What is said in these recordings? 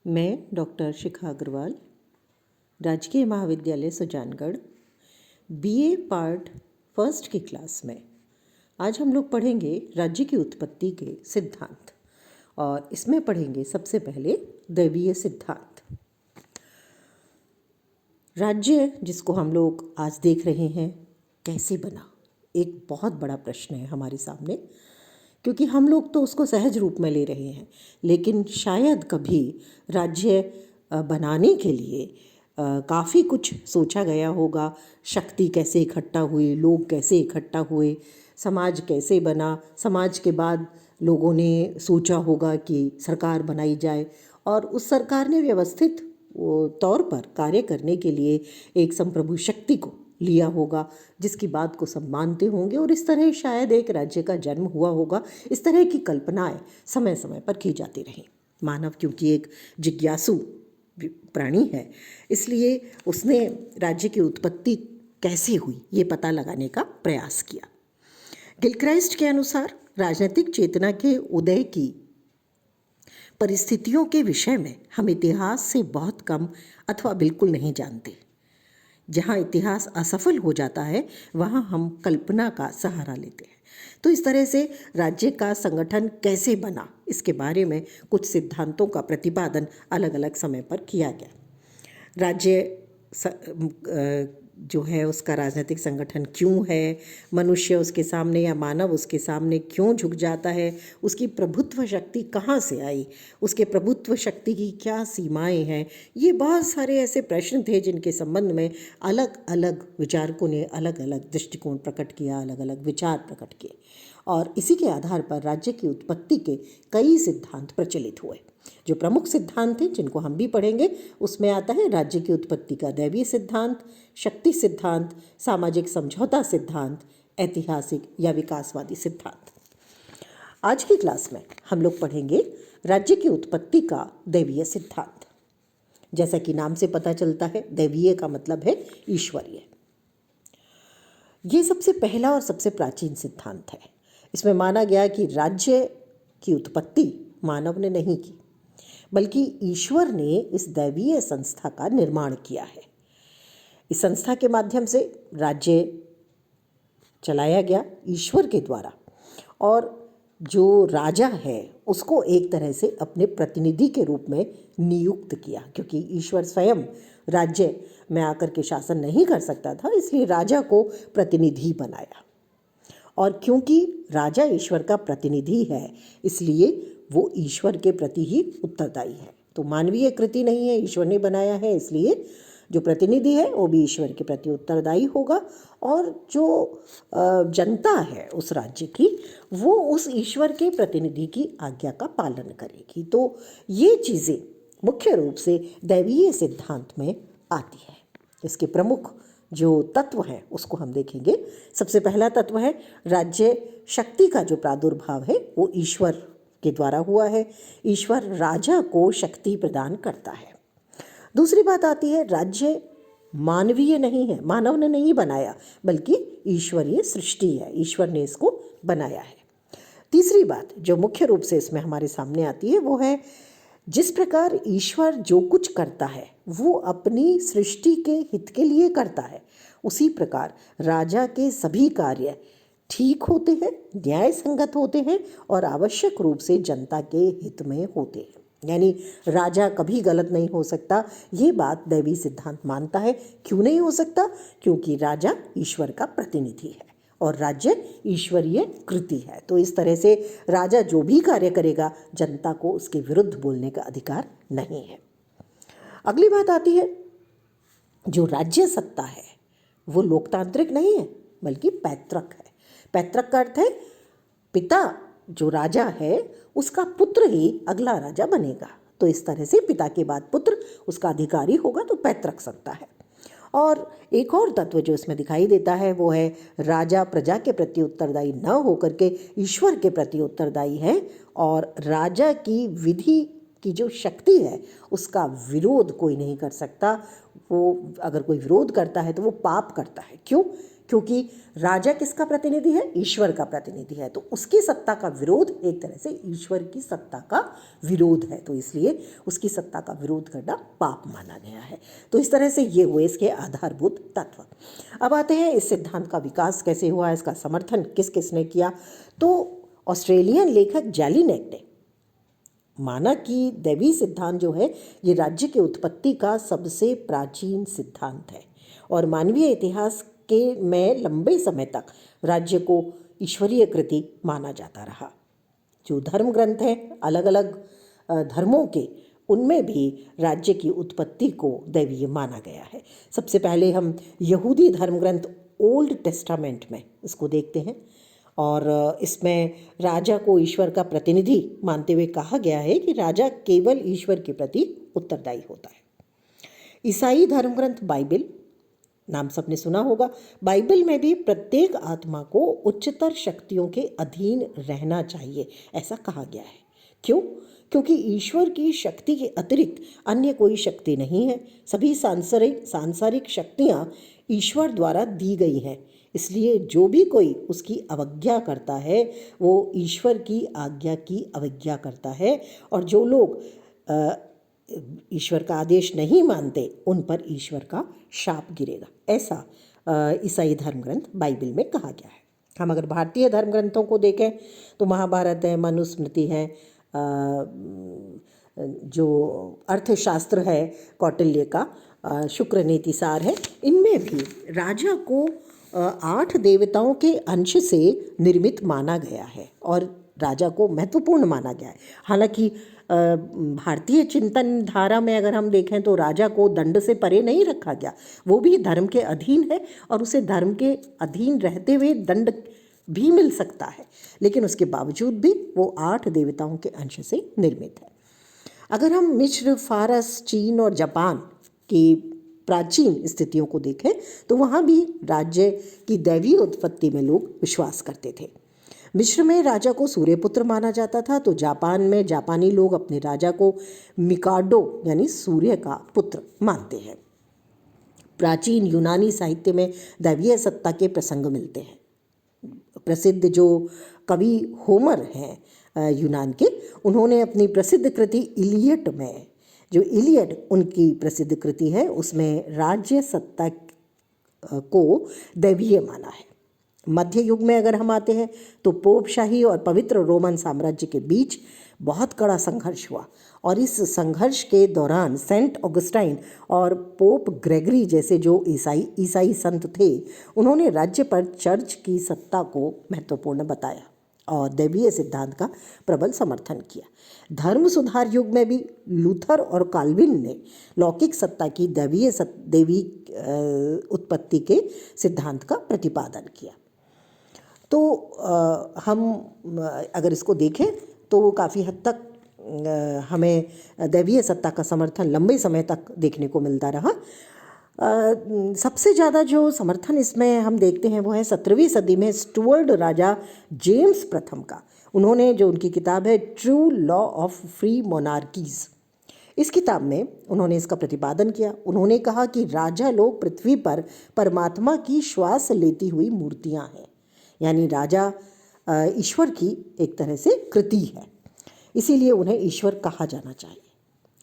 मैं डॉक्टर शिखा अग्रवाल, राजकीय महाविद्यालय सुजानगढ़, बीए पार्ट फर्स्ट की क्लास में आज हम लोग पढ़ेंगे राज्य की उत्पत्ति के सिद्धांत। और इसमें पढ़ेंगे सबसे पहले दैवीय सिद्धांत। राज्य जिसको हम लोग आज देख रहे हैं कैसे बना, एक बहुत बड़ा प्रश्न है हमारे सामने, क्योंकि हम लोग तो उसको सहज रूप में ले रहे हैं, लेकिन शायद कभी राज्य बनाने के लिए काफ़ी कुछ सोचा गया होगा। शक्ति कैसे इकट्ठा हुई, लोग कैसे इकट्ठा हुए, समाज कैसे बना, समाज के बाद लोगों ने सोचा होगा कि सरकार बनाई जाए और उस सरकार ने व्यवस्थित तौर पर कार्य करने के लिए एक संप्रभु शक्ति को लिया होगा, जिसकी बात को सब मानते होंगे और इस तरह शायद एक राज्य का जन्म हुआ होगा। इस तरह की कल्पनाएं समय समय पर की जाती रहीं। मानव क्योंकि एक जिज्ञासु प्राणी है, इसलिए उसने राज्य की उत्पत्ति कैसे हुई ये पता लगाने का प्रयास किया। गिलक्राइस्ट के अनुसार राजनीतिक चेतना के उदय की परिस्थितियों के विषय में हम इतिहास से बहुत कम अथवा बिल्कुल नहीं जानते। जहाँ इतिहास असफल हो जाता है वहाँ हम कल्पना का सहारा लेते हैं। तो इस तरह से राज्य का संगठन कैसे बना, इसके बारे में कुछ सिद्धांतों का प्रतिपादन अलग अलग समय पर किया गया। राज्य जो है उसका राजनीतिक संगठन क्यों है, मनुष्य उसके सामने या मानव उसके सामने क्यों झुक जाता है, उसकी प्रभुत्व शक्ति कहाँ से आई, उसके प्रभुत्व शक्ति की क्या सीमाएं हैं, ये बहुत सारे ऐसे प्रश्न थे जिनके संबंध में अलग अलग विचारकों ने अलग अलग दृष्टिकोण प्रकट किया, अलग अलग विचार प्रकट किए और इसी के आधार पर राज्य की उत्पत्ति के कई सिद्धांत प्रचलित हुए। जो प्रमुख सिद्धांत हैं जिनको हम भी पढ़ेंगे उसमें आता है राज्य की उत्पत्ति का दैवीय सिद्धांत, शक्ति सिद्धांत, सामाजिक समझौता सिद्धांत, ऐतिहासिक या विकासवादी सिद्धांत। आज की क्लास में हम लोग पढ़ेंगे राज्य की उत्पत्ति का दैवीय सिद्धांत। जैसा कि नाम से पता चलता है, दैवीय का मतलब है ईश्वरीय। ये सबसे पहला और सबसे प्राचीन सिद्धांत है। इसमें माना गया कि राज्य की उत्पत्ति मानव ने नहीं की, बल्कि ईश्वर ने इस दैवीय संस्था का निर्माण किया है। इस संस्था के माध्यम से राज्य चलाया गया ईश्वर के द्वारा और जो राजा है उसको एक तरह से अपने प्रतिनिधि के रूप में नियुक्त किया, क्योंकि ईश्वर स्वयं राज्य में आकर के शासन नहीं कर सकता था, इसलिए राजा को प्रतिनिधि बनाया। और क्योंकि राजा ईश्वर का प्रतिनिधि है इसलिए वो ईश्वर के प्रति ही उत्तरदायी है। तो मानवीय कृति नहीं है, ईश्वर ने बनाया है, इसलिए जो प्रतिनिधि है वो भी ईश्वर के प्रति उत्तरदायी होगा और जो जनता है उस राज्य की वो उस ईश्वर के प्रतिनिधि की आज्ञा का पालन करेगी। तो ये चीज़ें मुख्य रूप से दैवीय सिद्धांत में आती है। इसके प्रमुख जो तत्व हैं उसको हम देखेंगे। सबसे पहला तत्व है राज्य शक्ति का जो प्रादुर्भाव है वो ईश्वर के द्वारा हुआ है। ईश्वर राजा को शक्ति प्रदान करता है। दूसरी बात आती है राज्य मानवीय नहीं है, मानव ने नहीं बनाया, बल्कि ईश्वरीय सृष्टि है, ईश्वर ने इसको बनाया है। तीसरी बात जो मुख्य रूप से इसमें हमारे सामने आती है वो है जिस प्रकार ईश्वर जो कुछ करता है वो अपनी सृष्टि के हित के लिए करता है, उसी प्रकार राजा के सभी कार्य ठीक होते हैं, न्याय संगत होते हैं और आवश्यक रूप से जनता के हित में होते हैं। यानी राजा कभी गलत नहीं हो सकता, ये बात दैवी सिद्धांत मानता है। क्यों नहीं हो सकता? क्योंकि राजा ईश्वर का प्रतिनिधि है और राज्य ईश्वरीय कृति है। तो इस तरह से राजा जो भी कार्य करेगा जनता को उसके विरुद्ध बोलने का अधिकार नहीं है। अगली बात आती है जो राज्य सत्ता है वो लोकतांत्रिक नहीं है बल्कि पैतृक है। पैतृक का अर्थ है पिता जो राजा है उसका पुत्र ही अगला राजा बनेगा। तो इस तरह से पिता के बाद पुत्र उसका अधिकारी होगा, तो पैतृक सत्ता है। और एक और तत्व जो इसमें दिखाई देता है वो है राजा प्रजा के प्रति उत्तरदायी न होकर के ईश्वर के प्रति उत्तरदायी है और राजा की विधि की जो शक्ति है उसका विरोध कोई नहीं कर सकता। वो अगर कोई विरोध करता है तो वो पाप करता है। क्यों? क्योंकि राजा किसका प्रतिनिधि है? ईश्वर का प्रतिनिधि है, तो उसकी सत्ता का विरोध एक तरह से ईश्वर की सत्ता का विरोध है, तो इसलिए उसकी सत्ता का विरोध करना पाप माना गया है। तो इस तरह से ये हुए इसके आधारभूत तत्व। अब आते हैं इस सिद्धांत का विकास कैसे हुआ, इसका समर्थन किस किसने किया। तो ऑस्ट्रेलियन लेखक जैलिनेट ने माना कि दैवी सिद्धांत जो है ये राज्य की उत्पत्ति का सबसे प्राचीन सिद्धांत है और मानवीय इतिहास के में लंबे समय तक राज्य को ईश्वरीय कृति माना जाता रहा। जो धर्म ग्रंथ हैं अलग अलग धर्मों के, उनमें भी राज्य की उत्पत्ति को दैवीय माना गया है। सबसे पहले हम यहूदी धर्म ग्रंथ ओल्ड टेस्टामेंट में इसको देखते हैं और इसमें राजा को ईश्वर का प्रतिनिधि मानते हुए कहा गया है कि राजा केवल ईश्वर के प्रति उत्तरदायी होता है। ईसाई धर्म ग्रंथ बाइबल, नाम सबने सुना होगा, बाइबल में भी प्रत्येक आत्मा को उच्चतर शक्तियों के अधीन रहना चाहिए ऐसा कहा गया है। क्यों? क्योंकि ईश्वर की शक्ति के अतिरिक्त अन्य कोई शक्ति नहीं है। सभी सांसारिक शक्तियाँ ईश्वर द्वारा दी गई हैं, इसलिए जो भी कोई उसकी अवज्ञा करता है वो ईश्वर की आज्ञा की अवज्ञा करता है, और जो लोग ईश्वर का आदेश नहीं मानते उन पर ईश्वर का शाप गिरेगा, ऐसा ईसाई धर्म ग्रंथ बाइबल में कहा गया है। हम अगर भारतीय धर्म ग्रंथों को देखें तो महाभारत है, मनुस्मृति है, जो अर्थशास्त्र है कौटिल्य का, शुक्र नीति सार है, इनमें भी राजा को 8 देवताओं के अंश से निर्मित माना गया है और राजा को महत्वपूर्ण माना गया है। हालांकि भारतीय चिंतन धारा में अगर हम देखें तो राजा को दंड से परे नहीं रखा गया, वो भी धर्म के अधीन है और उसे धर्म के अधीन रहते हुए दंड भी मिल सकता है, लेकिन उसके बावजूद भी वो 8 देवताओं के अंश से निर्मित है। अगर हम मिस्र, फारस, चीन और जापान की प्राचीन स्थितियों को देखें तो वहाँ भी राज्य की दैवीय उत्पत्ति में लोग विश्वास करते थे। मिस्र में राजा को सूर्यपुत्र माना जाता था, तो जापान में जापानी लोग अपने राजा को मिकाडो यानी सूर्य का पुत्र मानते हैं। प्राचीन यूनानी साहित्य में दैवीय सत्ता के प्रसंग मिलते हैं। प्रसिद्ध जो कवि होमर हैं यूनान के, उन्होंने अपनी प्रसिद्ध कृति इलियड में, जो इलियड उनकी प्रसिद्ध कृति है, उसमें राज्य सत्ता को दैवीय माना है। मध्य युग में अगर हम आते हैं तो पोपशाही और पवित्र रोमन साम्राज्य के बीच बहुत कड़ा संघर्ष हुआ और इस संघर्ष के दौरान सेंट ऑगस्टाइन और पोप ग्रेगरी जैसे जो ईसाई संत थे, उन्होंने राज्य पर चर्च की सत्ता को महत्वपूर्ण बताया और दैवीय सिद्धांत का प्रबल समर्थन किया। धर्म सुधार युग में भी लूथर और काल्विन ने लौकिक सत्ता की दैवी उत्पत्ति के सिद्धांत का प्रतिपादन किया। तो हम अगर इसको देखें तो काफ़ी हद तक हमें दैवीय सत्ता का समर्थन लंबे समय तक देखने को मिलता रहा। सबसे ज़्यादा जो समर्थन इसमें हम देखते हैं वो है 17वीं सदी में स्टुअर्ट राजा जेम्स प्रथम का। उन्होंने जो उनकी किताब है true law of free monarchies, इस किताब में उन्होंने इसका प्रतिपादन किया। उन्होंने कहा कि राजा लोग पृथ्वी पर परमात्मा की श्वास लेती हुई मूर्तियां हैं, यानी राजा ईश्वर की एक तरह से कृति है, इसीलिए उन्हें ईश्वर कहा जाना चाहिए।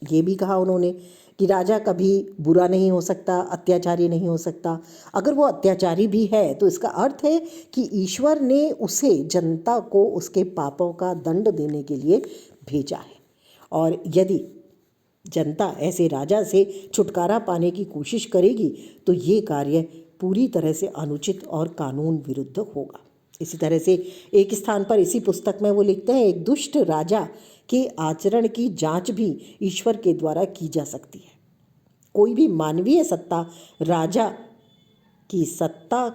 ये भी कहा उन्होंने कि राजा कभी बुरा नहीं हो सकता, अत्याचारी नहीं हो सकता। अगर वो अत्याचारी भी है तो इसका अर्थ है कि ईश्वर ने उसे जनता को उसके पापों का दंड देने के लिए भेजा है, और यदि जनता ऐसे राजा से छुटकारा पाने की कोशिश करेगी तो ये कार्य पूरी तरह से अनुचित और कानून विरुद्ध होगा। इसी तरह से एक स्थान पर इसी पुस्तक में वो लिखते हैं, एक दुष्ट राजा के आचरण की जांच भी ईश्वर के द्वारा की जा सकती है। कोई भी मानवीय सत्ता राजा की सत्ता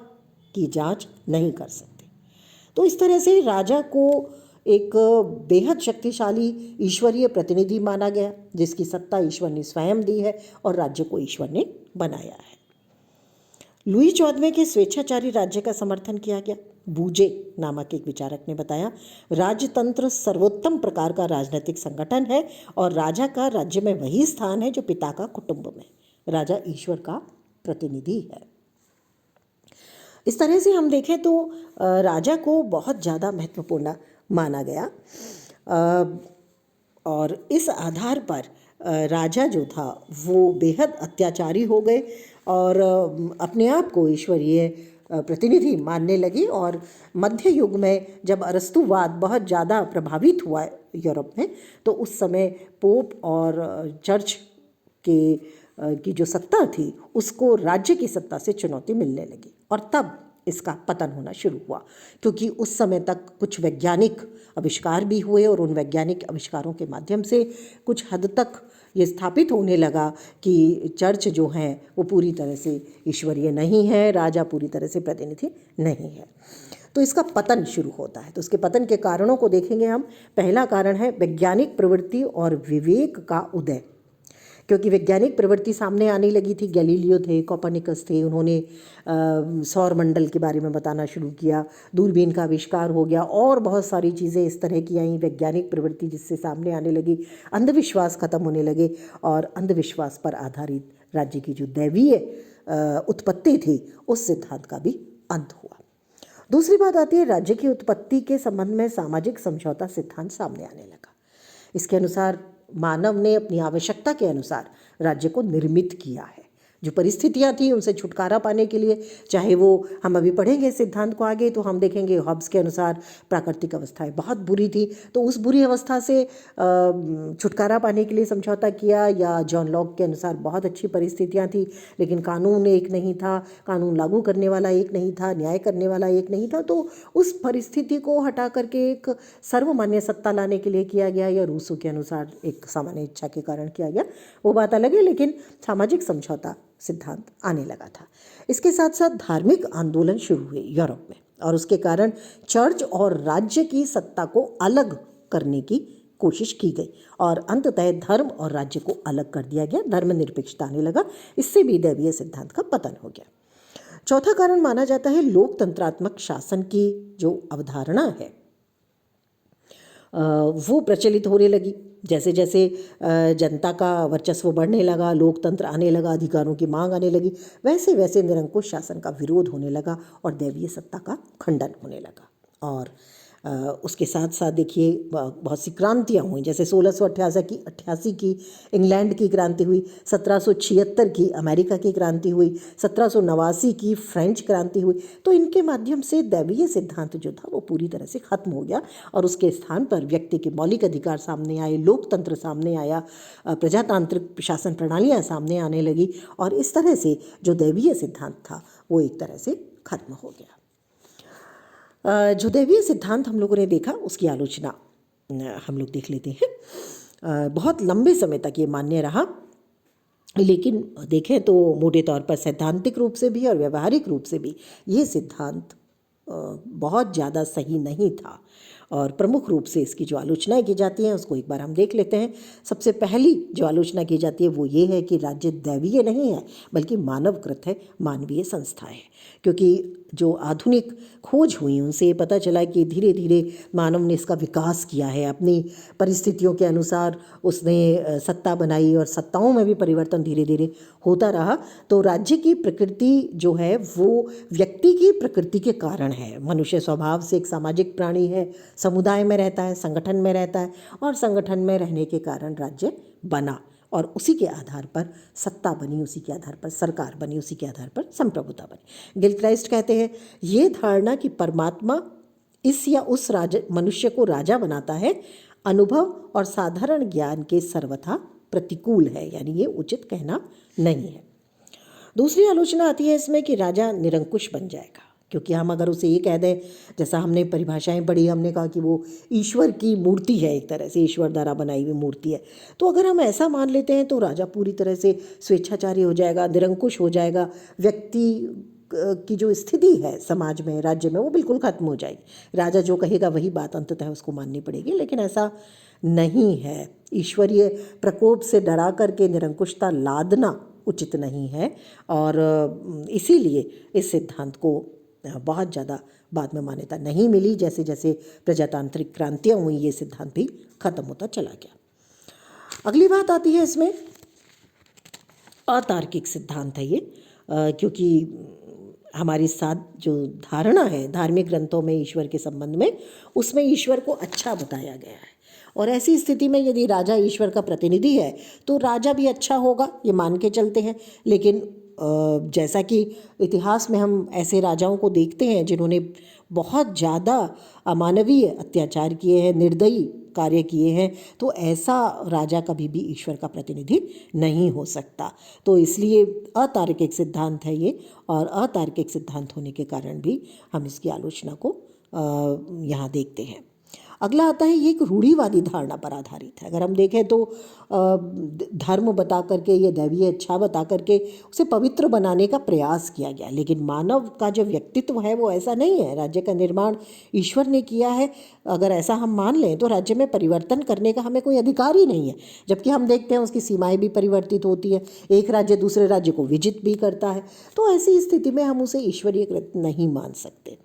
की जांच नहीं कर सकती। तो इस तरह से राजा को एक बेहद शक्तिशाली ईश्वरीय प्रतिनिधि माना गया, जिसकी सत्ता ईश्वर ने स्वयं दी है और राज्य को ईश्वर ने बनाया है। लुई 14वें के स्वेच्छाचारी राज्य का समर्थन किया गया। बूजे नामक एक विचारक ने बताया, राजतंत्र सर्वोत्तम प्रकार का राजनीतिक संगठन है और राजा का राज्य में वही स्थान है जो पिता का कुटुंब में। राजा ईश्वर का प्रतिनिधि है। इस तरह से हम देखें तो राजा को बहुत ज़्यादा महत्वपूर्ण माना गया, और इस आधार पर राजा जो था वो बेहद अत्याचारी हो गए और अपने आप को ईश्वरीय प्रतिनिधि मानने लगी। और मध्य युग में जब अरस्तुवाद बहुत ज़्यादा प्रभावित हुआ यूरोप में, तो उस समय पोप और चर्च की जो सत्ता थी उसको राज्य की सत्ता से चुनौती मिलने लगी, और तब इसका पतन होना शुरू हुआ। क्योंकि उस समय तक कुछ वैज्ञानिक आविष्कार भी हुए और उन वैज्ञानिक आविष्कारों के माध्यम से कुछ हद तक ये स्थापित होने लगा कि चर्च जो है वो पूरी तरह से ईश्वरीय नहीं है, राजा पूरी तरह से प्रतिनिधि नहीं है। तो इसका पतन शुरू होता है। तो उसके पतन के कारणों को देखेंगे हम। पहला कारण है वैज्ञानिक प्रवृत्ति और विवेक का उदय, क्योंकि वैज्ञानिक प्रवृत्ति सामने आने लगी थी। गैलीलियो थे, कोपर्निकस थे, उन्होंने सौर मंडल के बारे में बताना शुरू किया, दूरबीन का आविष्कार हो गया और बहुत सारी चीज़ें इस तरह की आई वैज्ञानिक प्रवृत्ति जिससे सामने आने लगी। अंधविश्वास खत्म होने लगे और अंधविश्वास पर आधारित राज्य की जो दैवीय उत्पत्ति थी उस सिद्धांत का भी अंत हुआ। दूसरी बात आती है राज्य की उत्पत्ति के संबंध में सामाजिक समझौता सिद्धांत सामने आने लगा। इसके अनुसार मानव ने अपनी आवश्यकता के अनुसार राज्य को निर्मित किया है। जो परिस्थितियां थी उनसे छुटकारा पाने के लिए, चाहे वो हम अभी पढ़ेंगे सिद्धांत को आगे तो हम देखेंगे हॉब्स के अनुसार प्राकृतिक अवस्थाएं बहुत बुरी थी, तो उस बुरी अवस्था से छुटकारा पाने के लिए समझौता किया, या जॉन लॉक के अनुसार बहुत अच्छी परिस्थितियां थी लेकिन कानून एक नहीं था, कानून लागू करने वाला एक नहीं था, न्याय करने वाला एक नहीं था, तो उस परिस्थिति को हटा करके एक सर्वमान्य सत्ता लाने के लिए किया गया, या रूसो के अनुसार एक सामान्य इच्छा के कारण किया गया, वो बात अलग है। लेकिन सामाजिक समझौता सिद्धांत आने लगा था। इसके साथ साथ धार्मिक आंदोलन शुरू हुए यूरोप में, और उसके कारण चर्च और राज्य की सत्ता को अलग करने की कोशिश की गई, और अंततः धर्म और राज्य को अलग कर दिया गया, धर्मनिरपेक्षता आने लगा। इससे भी दैवीय सिद्धांत का पतन हो गया। चौथा कारण माना जाता है लोकतंत्रात्मक शासन की जो अवधारणा है वो प्रचलित होने लगी। जैसे जैसे जनता का वर्चस्व बढ़ने लगा, लोकतंत्र आने लगा, अधिकारों की मांग आने लगी, वैसे वैसे निरंकुश शासन का विरोध होने लगा और दैवीय सत्ता का खंडन होने लगा। और उसके साथ साथ देखिए बहुत सी क्रांतियाँ हुई, जैसे 1688 की इंग्लैंड की क्रांति हुई, 1776 की अमेरिका की क्रांति हुई, 1789 की फ्रेंच क्रांति हुई। तो इनके माध्यम से दैवीय सिद्धांत जो था वो पूरी तरह से खत्म हो गया और उसके स्थान पर व्यक्ति के मौलिक अधिकार सामने आए, लोकतंत्र सामने आया, प्रजातांत्रिक शासन प्रणालियाँ सामने आने लगी, और इस तरह से जो दैवीय सिद्धांत था वो एक तरह से खत्म हो गया। जो दैवीय सिद्धांत हम लोगों ने देखा उसकी आलोचना हम लोग देख लेते हैं। बहुत लंबे समय तक ये मान्य रहा, लेकिन देखें तो मोटे तौर पर सैद्धांतिक रूप से भी और व्यवहारिक रूप से भी ये सिद्धांत बहुत ज़्यादा सही नहीं था, और प्रमुख रूप से इसकी जो आलोचनाएं की जाती हैं उसको एक बार हम देख लेते हैं। सबसे पहली जो आलोचना की जाती है वो ये है कि राज्य दैवीय नहीं है बल्कि मानवकृत है, मानवीय संस्था है। क्योंकि जो आधुनिक खोज हुई उनसे ये पता चला कि धीरे धीरे मानव ने इसका विकास किया है, अपनी परिस्थितियों के अनुसार उसने सत्ता बनाई और सत्ताओं में भी परिवर्तन धीरे धीरे होता रहा। तो राज्य की प्रकृति जो है वो व्यक्ति की प्रकृति के कारण है। मनुष्य स्वभाव से एक सामाजिक प्राणी है, समुदाय में रहता है, संगठन में रहता है, और संगठन में रहने के कारण राज्य बना और उसी के आधार पर सत्ता बनी, उसी के आधार पर सरकार बनी, उसी के आधार पर संप्रभुता बनी। गिलक्राइस्ट कहते हैं ये धारणा कि परमात्मा इस या उस मनुष्य को राजा बनाता है अनुभव और साधारण ज्ञान के सर्वथा प्रतिकूल है, यानी ये उचित कहना नहीं है। दूसरी आलोचना आती है इसमें कि राजा निरंकुश बन जाएगा, क्योंकि हम अगर उसे ये कह दें, जैसा हमने परिभाषाएं पढ़ी, हमने कहा कि वो ईश्वर की मूर्ति है, एक तरह से ईश्वर द्वारा बनाई हुई मूर्ति है, तो अगर हम ऐसा मान लेते हैं तो राजा पूरी तरह से स्वेच्छाचारी हो जाएगा, निरंकुश हो जाएगा, व्यक्ति की जो स्थिति है समाज में, राज्य में, वो बिल्कुल खत्म हो जाएगी। राजा जो कहेगा वही बात अंततः उसको माननी पड़ेगी, लेकिन ऐसा नहीं है। ईश्वरीय प्रकोप से डरा करके निरंकुशता लादना उचित नहीं है, और इसीलिए इस सिद्धांत को बहुत ज़्यादा बाद में मान्यता नहीं मिली। जैसे जैसे प्रजातांत्रिक क्रांतियाँ हुई ये सिद्धांत भी खत्म होता चला गया। अगली बात आती है इसमें अतार्किक सिद्धांत है ये, क्योंकि हमारी साथ जो धारणा है धार्मिक ग्रंथों में ईश्वर के संबंध में, उसमें ईश्वर को अच्छा बताया गया है। और ऐसी स्थिति में यदि राजा ईश्वर का प्रतिनिधि है तो राजा भी अच्छा होगा, ये मान के चलते हैं। लेकिन जैसा कि इतिहास में हम ऐसे राजाओं को देखते हैं जिन्होंने बहुत ज़्यादा अमानवीय अत्याचार किए हैं, निर्दयी कार्य किए हैं, तो ऐसा राजा कभी भी ईश्वर का प्रतिनिधि नहीं हो सकता। तो इसलिए अतार्किक सिद्धांत है ये, और अतार्किक सिद्धांत होने के कारण भी हम इसकी आलोचना को यहाँ देखते हैं। अगला आता है, ये एक रूढ़िवादी धारणा पर आधारित है। अगर हम देखें तो धर्म बता करके, ये दैवीय इच्छा बता करके उसे पवित्र बनाने का प्रयास किया गया, लेकिन मानव का जो व्यक्तित्व है वो ऐसा नहीं है। राज्य का निर्माण ईश्वर ने किया है। अगर ऐसा हम मान लें तो राज्य में परिवर्तन करने का हमें कोई अधिकार ही नहीं है, जबकि हम देखते हैं उसकी सीमाएं भी परिवर्तित होती है, एक राज्य दूसरे राज्य को विजित भी करता है। तो ऐसी स्थिति में हम उसे ईश्वरीय कृत्य नहीं मान सकते।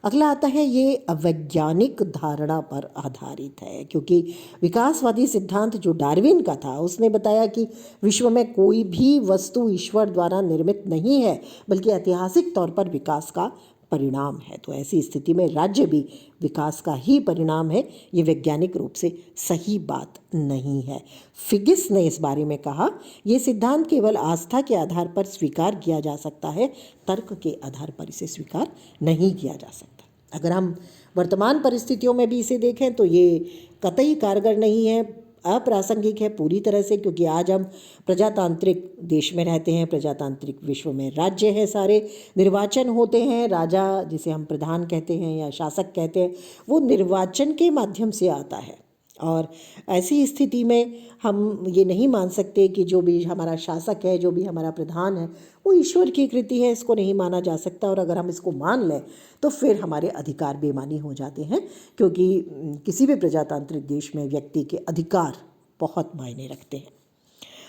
अगला आता है, ये अवैज्ञानिक धारणा पर आधारित है, क्योंकि विकासवादी सिद्धांत जो डार्विन का था उसने बताया कि विश्व में कोई भी वस्तु ईश्वर द्वारा निर्मित नहीं है, बल्कि ऐतिहासिक तौर पर विकास का परिणाम है। तो ऐसी स्थिति में राज्य भी विकास का ही परिणाम है, ये वैज्ञानिक रूप से सही बात नहीं है। फिगिस ने इस बारे में कहा, ये सिद्धांत केवल आस्था के आधार पर स्वीकार किया जा सकता है, तर्क के आधार पर इसे स्वीकार नहीं किया जा सकता। अगर हम वर्तमान परिस्थितियों में भी इसे देखें तो ये कतई कारगर नहीं है, अप्रासंगिक है पूरी तरह से, क्योंकि आज हम प्रजातांत्रिक देश में रहते हैं, प्रजातांत्रिक विश्व में राज्य है, सारे निर्वाचन होते हैं। राजा, जिसे हम प्रधान कहते हैं या शासक कहते हैं, वो निर्वाचन के माध्यम से आता है। और ऐसी स्थिति में हम ये नहीं मान सकते कि जो भी हमारा शासक है, जो भी हमारा प्रधान है, वो ईश्वर की कृति है, इसको नहीं माना जा सकता। और अगर हम इसको मान लें तो फिर हमारे अधिकार बेमानी हो जाते हैं, क्योंकि किसी भी प्रजातांत्रिक देश में व्यक्ति के अधिकार बहुत मायने रखते हैं।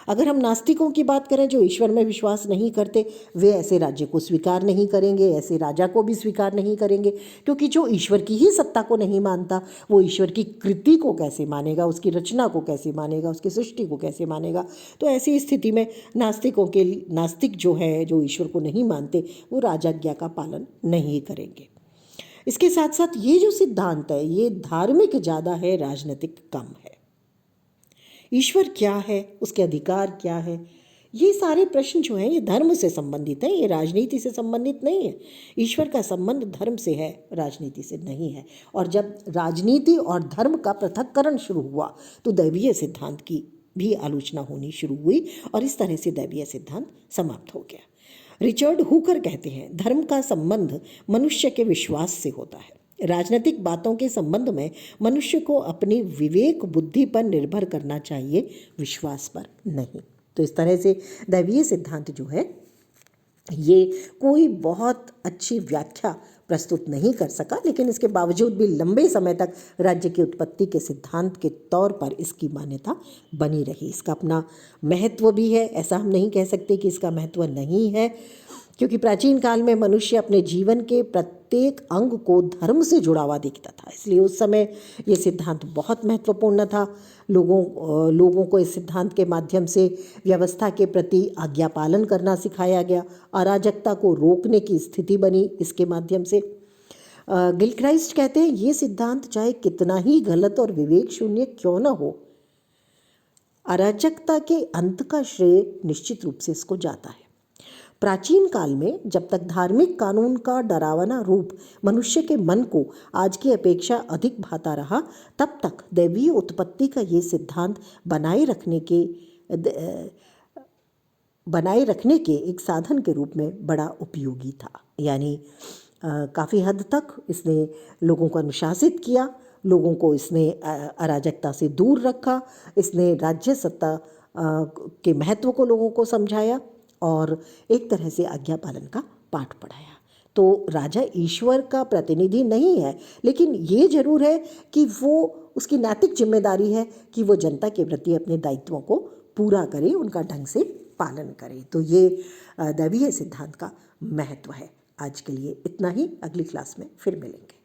अगर हम नास्तिकों की बात करें जो ईश्वर में विश्वास नहीं करते, वे ऐसे राज्य को स्वीकार नहीं करेंगे, ऐसे राजा को भी स्वीकार नहीं करेंगे, क्योंकि जो ईश्वर की ही सत्ता को नहीं मानता वो ईश्वर की कृति को कैसे मानेगा, उसकी रचना को कैसे मानेगा, उसकी सृष्टि को कैसे मानेगा। तो ऐसी स्थिति में नास्तिक जो है, जो ईश्वर को नहीं मानते, वो राजाज्ञा का पालन नहीं करेंगे। इसके साथ साथ ये जो सिद्धांत है ये धार्मिक ज़्यादा है, राजनीतिक कम है। ईश्वर क्या है, उसके अधिकार क्या है, ये सारे प्रश्न जो हैं ये धर्म से संबंधित हैं, ये राजनीति से संबंधित नहीं है। ईश्वर का संबंध धर्म से है, राजनीति से नहीं है। और जब राजनीति और धर्म का पृथक्करण शुरू हुआ तो दैवीय सिद्धांत की भी आलोचना होनी शुरू हुई, और इस तरह से दैवीय सिद्धांत समाप्त हो गया। रिचर्ड हुकर कहते हैं, धर्म का संबंध मनुष्य के विश्वास से होता है। राजनीतिक बातों के संबंध में मनुष्य को अपनी विवेक बुद्धि पर निर्भर करना चाहिए, विश्वास पर नहीं। तो इस तरह से दैवीय सिद्धांत जो है ये कोई बहुत अच्छी व्याख्या प्रस्तुत नहीं कर सका, लेकिन इसके बावजूद भी लंबे समय तक राज्य की उत्पत्ति के सिद्धांत के तौर पर इसकी मान्यता बनी रही। इसका अपना महत्व भी है, ऐसा हम नहीं कह सकते कि इसका महत्व नहीं है, क्योंकि प्राचीन काल में मनुष्य अपने जीवन के प्रत्येक अंग को धर्म से जुड़ा हुआ देखता था, इसलिए उस समय ये सिद्धांत बहुत महत्वपूर्ण था। लोगों को इस सिद्धांत के माध्यम से व्यवस्था के प्रति आज्ञा पालन करना सिखाया गया, अराजकता को रोकने की स्थिति बनी इसके माध्यम से। गिलक्राइस्ट कहते हैं, ये सिद्धांत चाहे कितना ही गलत और विवेक शून्य क्यों न हो, अराजकता के अंत का श्रेय निश्चित रूप से इसको जाता है। प्राचीन काल में जब तक धार्मिक कानून का डरावना रूप मनुष्य के मन को आज की अपेक्षा अधिक भाता रहा, तब तक दैवीय उत्पत्ति का ये सिद्धांत बनाए रखने के एक साधन के रूप में बड़ा उपयोगी था। यानी काफ़ी हद तक इसने लोगों को अनुशासित किया, लोगों को इसने अराजकता से दूर रखा, इसने राज्य सत्ता के महत्व को लोगों को समझाया और एक तरह से आज्ञा पालन का पाठ पढ़ाया। तो राजा ईश्वर का प्रतिनिधि नहीं है, लेकिन ये जरूर है कि वो, उसकी नैतिक जिम्मेदारी है कि वो जनता के प्रति अपने दायित्वों को पूरा करे, उनका ढंग से पालन करे। तो ये दैवीय सिद्धांत का महत्व है। आज के लिए इतना ही, अगली क्लास में फिर मिलेंगे।